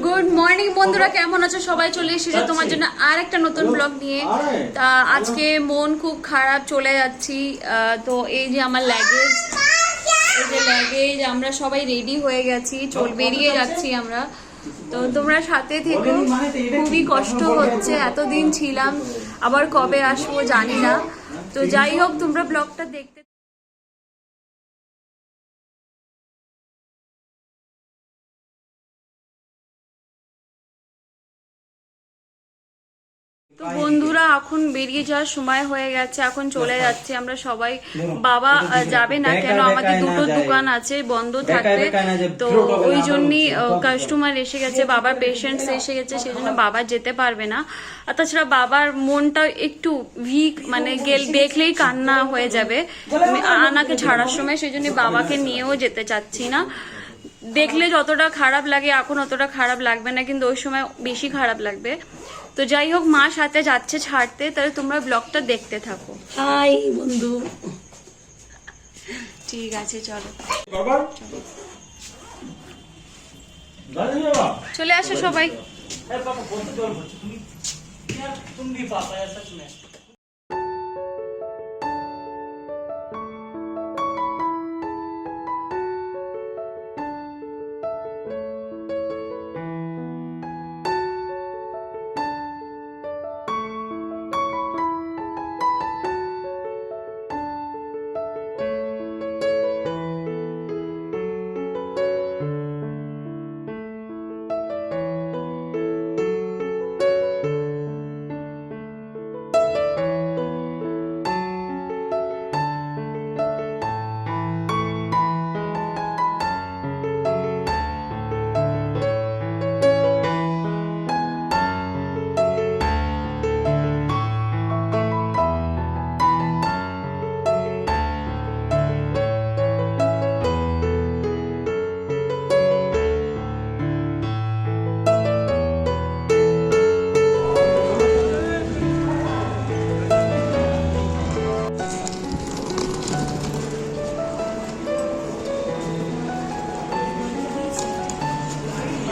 Good morning বন্ধুরা, কেমন আছো সবাই? চলে এসেছে তোমার জন্য আর একটা নতুন ব্লগ নিয়ে। তা আজকে মন খুব খারাপ, চলে যাচ্ছি। তো এই যে আমার লাগেজ, এই যে লাগেজ, আমরা সবাই রেডি হয়ে গেছি, বেরিয়ে যাচ্ছি আমরা। তো তোমরা সাথে থেকো, খুবই কষ্ট হচ্ছে, এতদিন ছিলাম, আবার কবে আসবো জানি না। তো যাই হোক, তোমরা ব্লগটা দেখতে। তো বন্ধুরা, এখন বেরিয়ে যাওয়ার সময় হয়ে গেছে, এখন চলে যাচ্ছে আমরা সবাই। বাবা যাবে না কেন, আমাদের দুটো দোকান আছে বন্ধ থাকবে, তো ওই জন্যই কাস্টমার এসে গেছে, বাবার পেশেন্টস এসে গেছে, সেই জন্য বাবা যেতে পারবে না। আর তাছাড়া বাবার মনটা একটু উইক, মানে দেখলেই কান্না হয়ে যাবে আনাকে ছাড়ার সময়, সেই জন্য বাবাকে নিয়েও যেতে চাচ্ছি না। দেখলে যতটা খারাপ লাগে এখন অতটা খারাপ লাগবে না, কিন্তু ওই সময় বেশি খারাপ লাগবে। তো যাই হোক, মা সাথে যাচ্ছে ছাড়তে, তাহলে তোমরা ব্লগটা দেখতে থাকো। হাই বন্ধু, ঠিক আছে, চলো চলে আসো সবাই।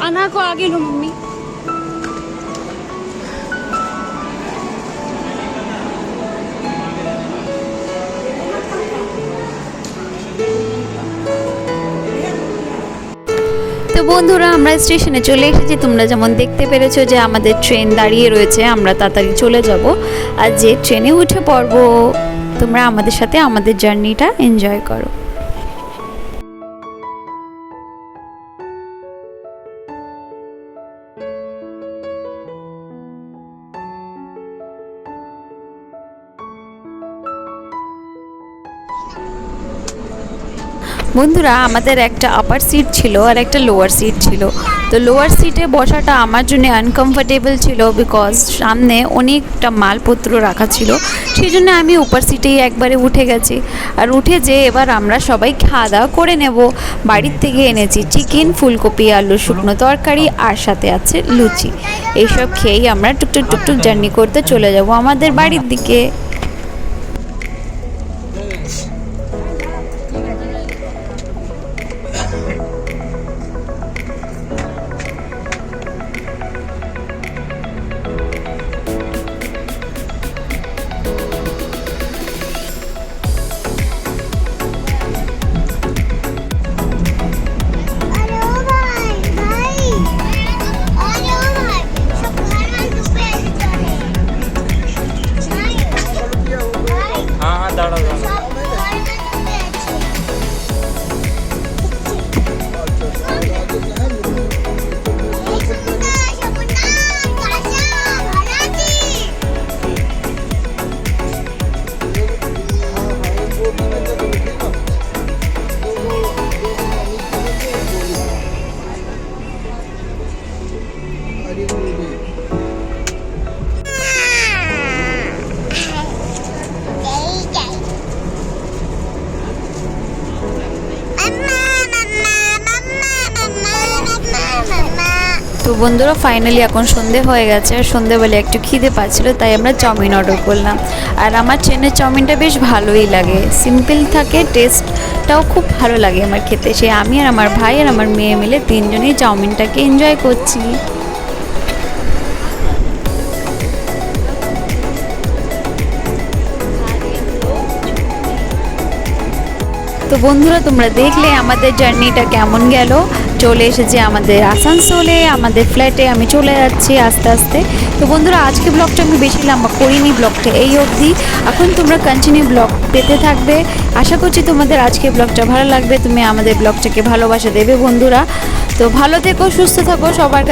आना को आगे लो मम्मी। তো বন্ধুরা, আমরা স্টেশনে চলে এসেছি। তোমরা যেমন দেখতে পেরেছো যে আমাদের ট্রেন দাঁড়িয়ে রয়েছে, আমরা তাড়াতাড়ি চলে যাব আর যে ট্রেনে উঠে পড়বো। তোমরা আমাদের সাথে আমাদের জার্নিটা এনজয় করো। বন্ধুরা, আমাদের একটা আপার সিট ছিল আর একটা লোয়ার সিট ছিল। তো লোয়ার সিটে বসাটা আমার জন্য আনকমফোর্টেবল ছিল, বিকজ সামনে অনেকটা মালপত্র রাখা ছিল, সেই জন্য আমি আপার সিটেই একবারে উঠে গেছি। আর উঠে যে এবার আমরা সবাই খাওয়া দাওয়া করে নেব। বাড়ির থেকে এনেছি চিকেন, ফুলকপি, আলু শুকনো তরকারি, আর সাথে আছে লুচি। এইসব খেয়েই আমরা টুকটুক টুকটুক জার্নি করতে চলে যাব আমাদের বাড়ির দিকে। তো বন্ধুরা ফাইনালি এখন সন্ধে হয়ে গেছে, আর সন্ধেবেলা একটু খিদে পাচ্ছিলো, তাই আমরা চাউমিন অর্ডার করলাম। আর আমার চেনের চাউমিনটা বেশ ভালোই লাগে, সিম্পল থাকে, টেস্টটাও খুব ভালো লাগে আমার খেতে। সে আমি আর আমার ভাই আর আমার মেয়ে মিলে তিনজনেই চাউমিনটাকে এনজয় করছি। তো বন্ধুরা তোমরা দেখলে আমাদের জার্নিটা কেমন গেল। চলে এসেছি আমাদের আসানসোলে, আমাদের ফ্ল্যাটে আমি চলে যাচ্ছি আস্তে আস্তে। তো বন্ধুরা আজকে ব্লগটা আমি বেশি লম্বা করিনি, ব্লগটা এই অবধি। এখন তোমরা কন্টিনিউ ব্লগ পেতে থাকবে। আশা করছি তোমাদের আজকে ব্লগটা ভালো লাগবে, তুমি আমাদের ব্লগটাকে ভালোবাসা দেবে বন্ধুরা। তো ভালো থেকো, সুস্থ থাকো, সবার